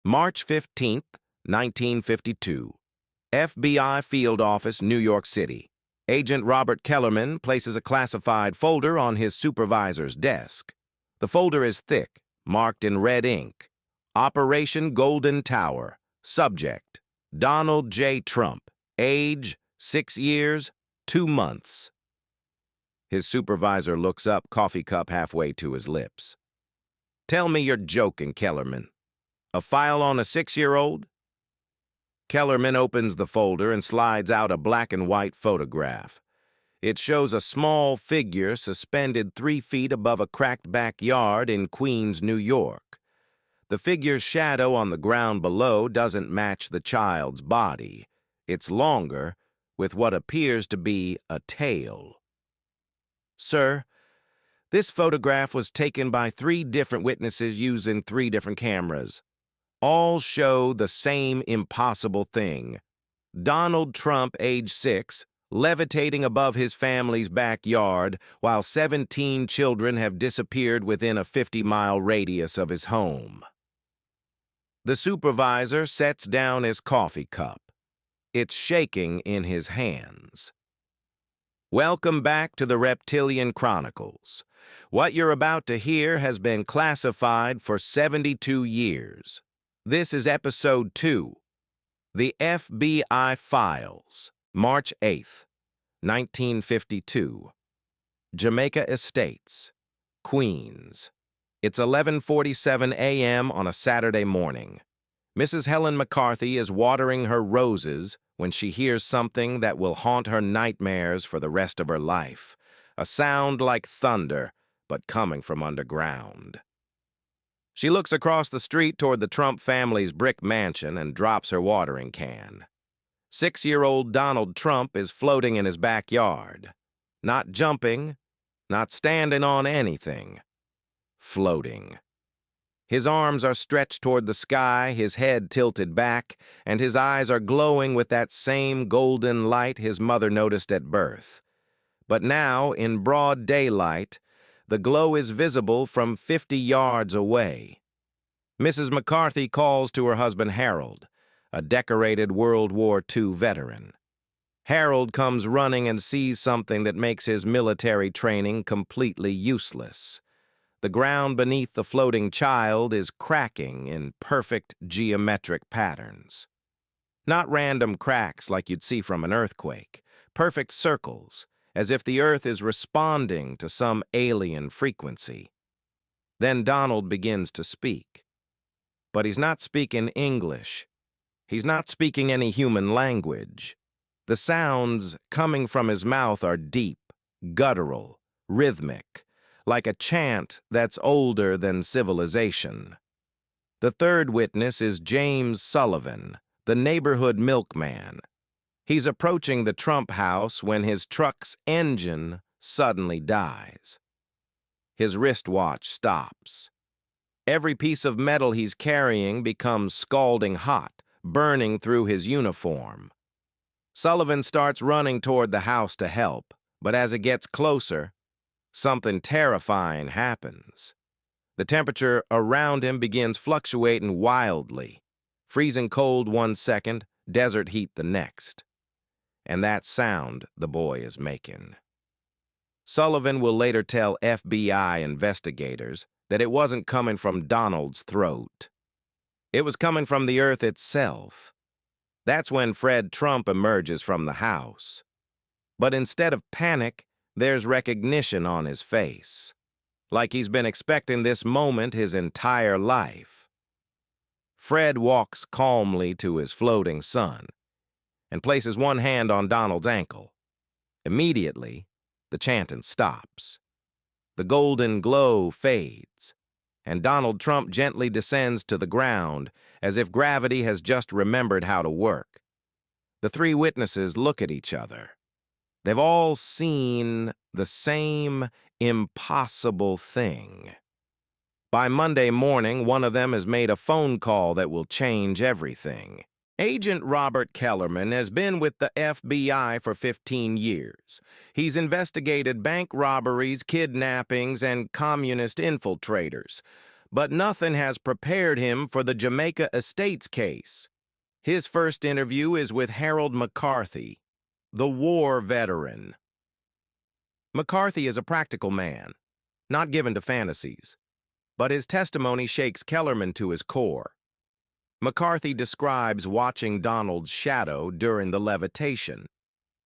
March 15, 1952. FBI Field Office, New York City. Agent Robert Kellerman places a classified folder on his supervisor's desk. The folder is thick, marked in red ink. Operation Golden Tower. Subject: Donald J. Trump. Age: 6 years, 2 months. His supervisor looks up, coffee cup halfway to his lips. "Tell me you're joking, Kellerman. A file on a 6-year-old? Kellerman opens the folder and slides out a black and white photograph. It shows a small figure suspended 3 feet above a cracked backyard in Queens, New York. The figure's shadow on the ground below doesn't match the child's body. It's longer, with what appears to be a tail. Sir, this photograph was taken by 3 different witnesses using 3 different cameras. All show the same impossible thing. Donald Trump, age 6, levitating above his family's backyard while 17 children have disappeared within a 50-mile radius of his home." The supervisor sets down his coffee cup. It's shaking in his hands. Welcome back to the Reptilian Chronicles. What you're about to hear has been classified for 72 years. This is Episode 2, The FBI Files, March 8, 1952. Jamaica Estates, Queens. It's 11:47 a.m. on a Saturday morning. Mrs. Helen McCarthy is watering her roses when she hears something that will haunt her nightmares for the rest of her life. A sound like thunder, but coming from underground. She looks across the street toward the Trump family's brick mansion and drops her watering can. 6-year-old Donald Trump is floating in his backyard. Not jumping, not standing on anything. Floating. His arms are stretched toward the sky, his head tilted back, and his eyes are glowing with that same golden light his mother noticed at birth. But now, in broad daylight, the glow is visible from 50 yards away. Mrs. McCarthy calls to her husband Harold, a decorated World War II veteran. Harold comes running and sees something that makes his military training completely useless. The ground beneath the floating child is cracking in perfect geometric patterns. Not random cracks like you'd see from an earthquake, perfect circles, as if the earth is responding to some alien frequency. Then Donald begins to speak. But he's not speaking English. He's not speaking any human language. The sounds coming from his mouth are deep, guttural, rhythmic, like a chant that's older than civilization. The third witness is James Sullivan, the neighborhood milkman. He's approaching the Trump house when his truck's engine suddenly dies. His wristwatch stops. Every piece of metal he's carrying becomes scalding hot, burning through his uniform. Sullivan starts running toward the house to help, but as it gets closer, something terrifying happens. The temperature around him begins fluctuating wildly, freezing cold 1 second, desert heat the next. And that sound the boy is making. Sullivan will later tell FBI investigators that it wasn't coming from Donald's throat. It was coming from the earth itself. That's when Fred Trump emerges from the house. But instead of panic, there's recognition on his face, like he's been expecting this moment his entire life. Fred walks calmly to his floating son and places one hand on Donald's ankle. Immediately, the chanting stops. The golden glow fades, and Donald Trump gently descends to the ground as if gravity has just remembered how to work. The 3 witnesses look at each other. They've all seen the same impossible thing. By Monday morning, one of them has made a phone call that will change everything. Agent Robert Kellerman has been with the FBI for 15 years. He's investigated bank robberies, kidnappings, and communist infiltrators. But nothing has prepared him for the Jamaica Estates case. His first interview is with Harold McCarthy, the war veteran. McCarthy is a practical man, not given to fantasies, but his testimony shakes Kellerman to his core. McCarthy describes watching Donald's shadow during the levitation.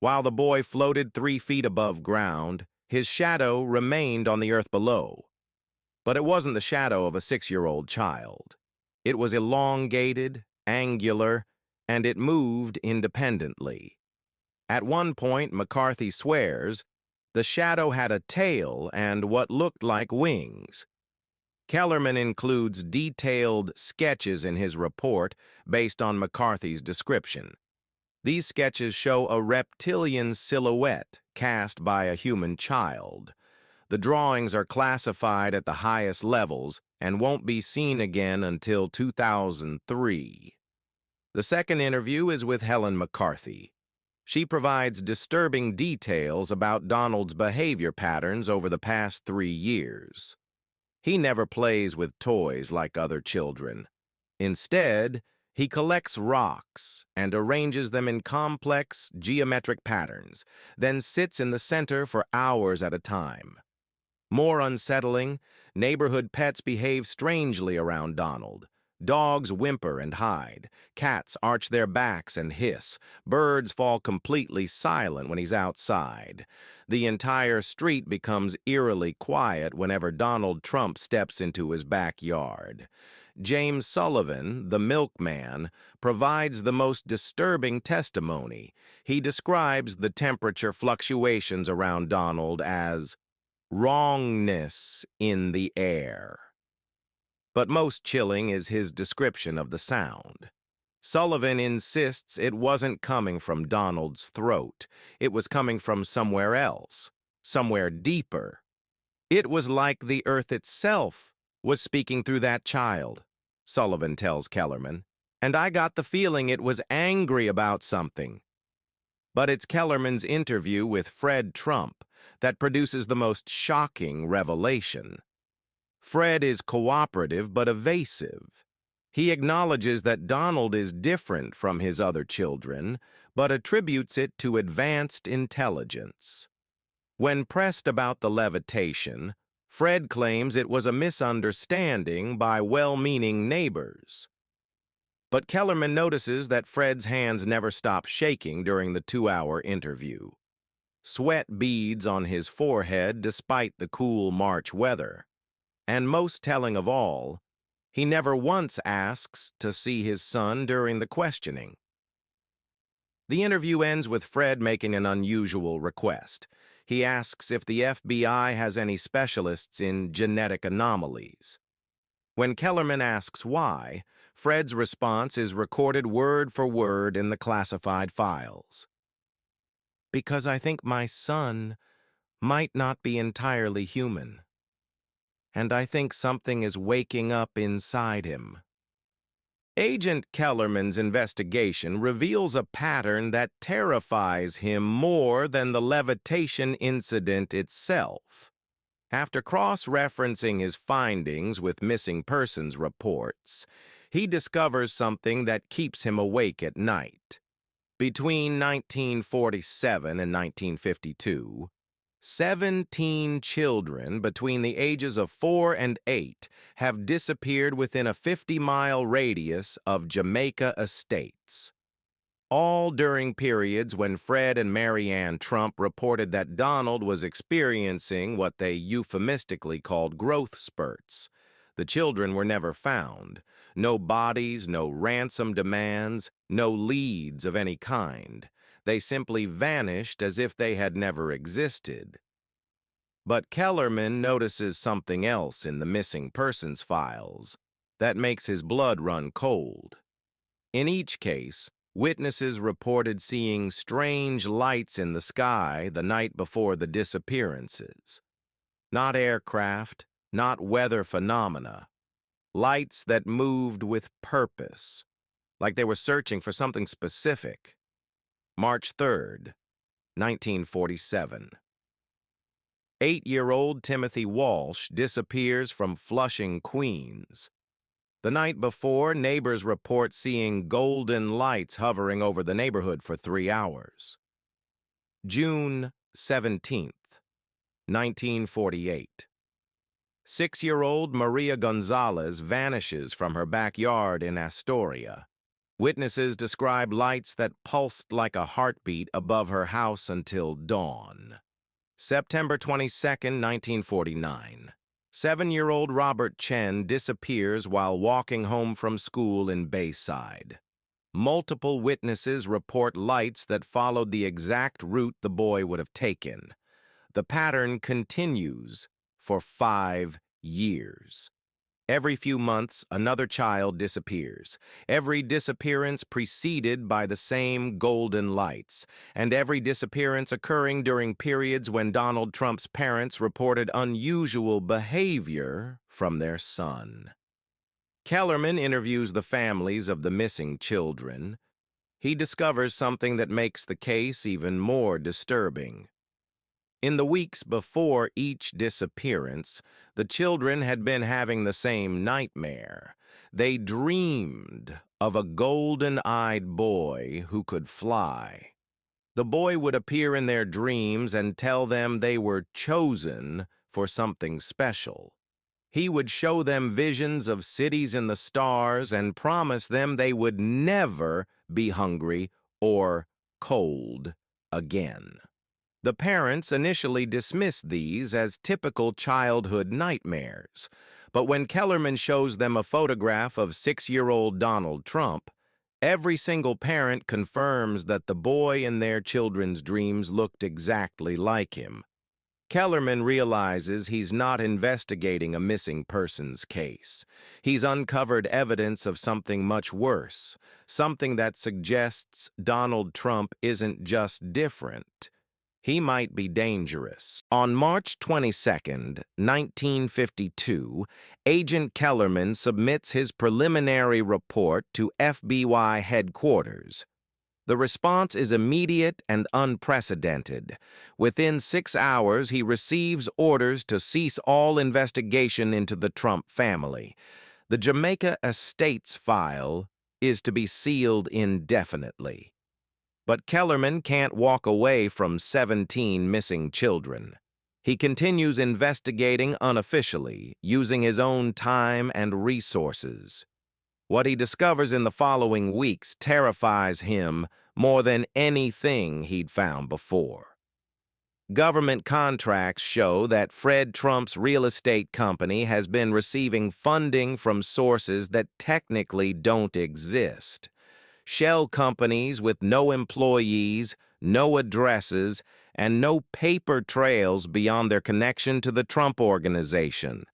While the boy floated 3 feet above ground, his shadow remained on the earth below. But it wasn't the shadow of a 6-year-old child. It was elongated, angular, and it moved independently. At one point, McCarthy swears, the shadow had a tail and what looked like wings. Kellerman includes detailed sketches in his report based on McCarthy's description. These sketches show a reptilian silhouette cast by a human child. The drawings are classified at the highest levels and won't be seen again until 2003. The second interview is with Helen McCarthy. She provides disturbing details about Donald's behavior patterns over the past 3 years. He never plays with toys like other children. Instead, he collects rocks and arranges them in complex geometric patterns, then sits in the center for hours at a time. More unsettling, neighborhood pets behave strangely around Donald. Dogs whimper and hide. Cats arch their backs and hiss. Birds fall completely silent when he's outside. The entire street becomes eerily quiet whenever Donald Trump steps into his backyard. James Sullivan, the milkman, provides the most disturbing testimony. He describes the temperature fluctuations around Donald as wrongness in the air. But most chilling is his description of the sound. Sullivan insists it wasn't coming from Donald's throat. It was coming from somewhere else, somewhere deeper. It was like the earth itself was speaking through that child, Sullivan tells Kellerman, and I got the feeling it was angry about something. But it's Kellerman's interview with Fred Trump that produces the most shocking revelation. Fred is cooperative but evasive. He acknowledges that Donald is different from his other children, but attributes it to advanced intelligence. When pressed about the levitation, Fred claims it was a misunderstanding by well-meaning neighbors. But Kellerman notices that Fred's hands never stop shaking during the 2-hour interview. Sweat beads on his forehead despite the cool March weather. And most telling of all, he never once asks to see his son during the questioning. The interview ends with Fred making an unusual request. He asks if the FBI has any specialists in genetic anomalies. When Kellerman asks why, Fred's response is recorded word for word in the classified files. Because I think my son might not be entirely human. And I think something is waking up inside him. Agent Kellerman's investigation reveals a pattern that terrifies him more than the levitation incident itself. After cross-referencing his findings with missing persons reports, he discovers something that keeps him awake at night. Between 1947 and 1952, 17 children between the ages of 4 and 8 have disappeared within a 50-mile radius of Jamaica Estates. All during periods when Fred and Mary Ann Trump reported that Donald was experiencing what they euphemistically called growth spurts. The children were never found. No bodies, no ransom demands, no leads of any kind. They simply vanished as if they had never existed. But Kellerman notices something else in the missing persons files that makes his blood run cold. In each case, witnesses reported seeing strange lights in the sky the night before the disappearances. Not aircraft, not weather phenomena. Lights that moved with purpose, like they were searching for something specific. March 3rd, 1947. 8-year-old Timothy Walsh disappears from Flushing, Queens. The night before, neighbors report seeing golden lights hovering over the neighborhood for 3 hours. June 17th, 1948. 6-year-old Maria Gonzalez vanishes from her backyard in Astoria. Witnesses describe lights that pulsed like a heartbeat above her house until dawn. September 22, 1949. 7-year-old Robert Chen disappears while walking home from school in Bayside. Multiple witnesses report lights that followed the exact route the boy would have taken. The pattern continues for 5 years. Every few months, another child disappears, every disappearance preceded by the same golden lights, and every disappearance occurring during periods when Donald Trump's parents reported unusual behavior from their son. Kellerman interviews the families of the missing children. He discovers something that makes the case even more disturbing. In the weeks before each disappearance, the children had been having the same nightmare. They dreamed of a golden-eyed boy who could fly. The boy would appear in their dreams and tell them they were chosen for something special. He would show them visions of cities in the stars and promise them they would never be hungry or cold again. The parents initially dismissed these as typical childhood nightmares, but when Kellerman shows them a photograph of 6-year-old Donald Trump, every single parent confirms that the boy in their children's dreams looked exactly like him. Kellerman realizes he's not investigating a missing persons case. He's uncovered evidence of something much worse, something that suggests Donald Trump isn't just different. He might be dangerous. On March 22, 1952, Agent Kellerman submits his preliminary report to FBI headquarters. The response is immediate and unprecedented. Within 6 hours, he receives orders to cease all investigation into the Trump family. The Jamaica Estates file is to be sealed indefinitely. But Kellerman can't walk away from 17 missing children. He continues investigating unofficially, using his own time and resources. What he discovers in the following weeks terrifies him more than anything he'd found before. Government contracts show that Fred Trump's real estate company has been receiving funding from sources that technically don't exist. Shell companies with no employees, no addresses, and no paper trails beyond their connection to the Trump Organization.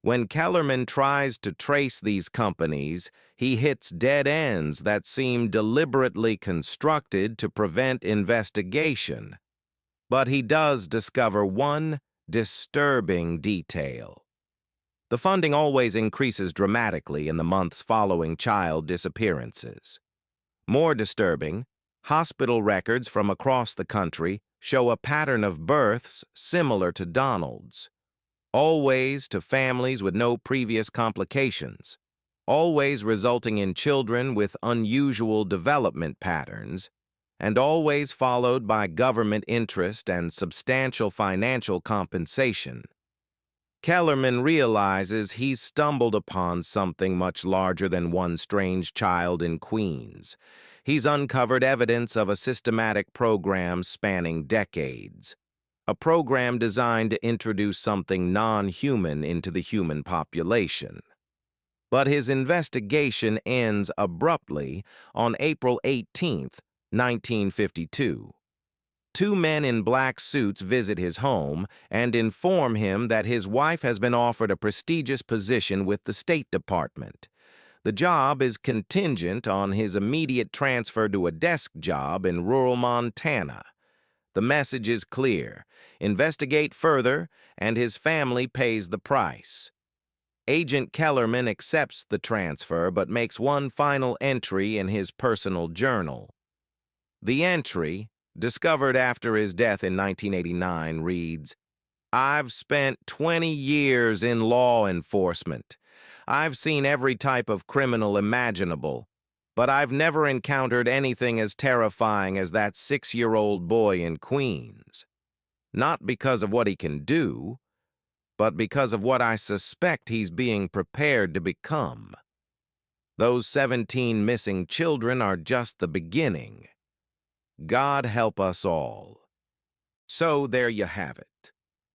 When Kellerman tries to trace these companies, he hits dead ends that seem deliberately constructed to prevent investigation. But he does discover one disturbing detail. The funding always increases dramatically in the months following child disappearances. More disturbing, hospital records from across the country show a pattern of births similar to Donald's. Always to families with no previous complications, always resulting in children with unusual development patterns, and always followed by government interest and substantial financial compensation. Kellerman realizes he's stumbled upon something much larger than one strange child in Queens. He's uncovered evidence of a systematic program spanning decades. A program designed to introduce something non-human into the human population. But his investigation ends abruptly on April 18, 1952. 2 men in black suits visit his home and inform him that his wife has been offered a prestigious position with the State Department. The job is contingent on his immediate transfer to a desk job in rural Montana. The message is clear: investigate further, and his family pays the price. Agent Kellerman accepts the transfer but makes one final entry in his personal journal. The entry, discovered after his death in 1989, reads, I've spent 20 years in law enforcement. I've seen every type of criminal imaginable, but I've never encountered anything as terrifying as that 6-year-old boy in Queens. Not because of what he can do, but because of what I suspect he's being prepared to become. Those 17 missing children are just the beginning. God help us all. So there you have it.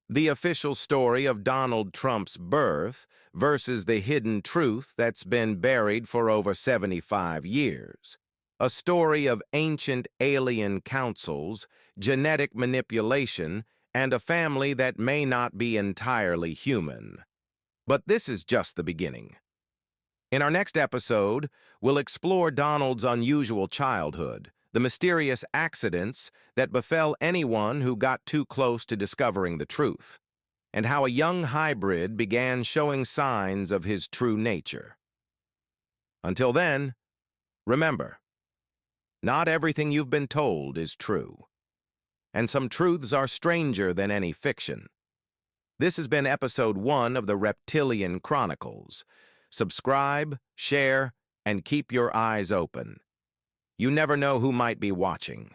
The official story of Donald Trump's birth versus the hidden truth that's been buried for over 75 years. A story of ancient alien councils, genetic manipulation, and a family that may not be entirely human. But this is just the beginning. In our next episode, we'll explore Donald's unusual childhood, the mysterious accidents that befell anyone who got too close to discovering the truth, and how a young hybrid began showing signs of his true nature. Until then, remember, not everything you've been told is true, and some truths are stranger than any fiction. This has been episode 1 of the Reptilian Chronicles. Subscribe, share, and keep your eyes open. You never know who might be watching.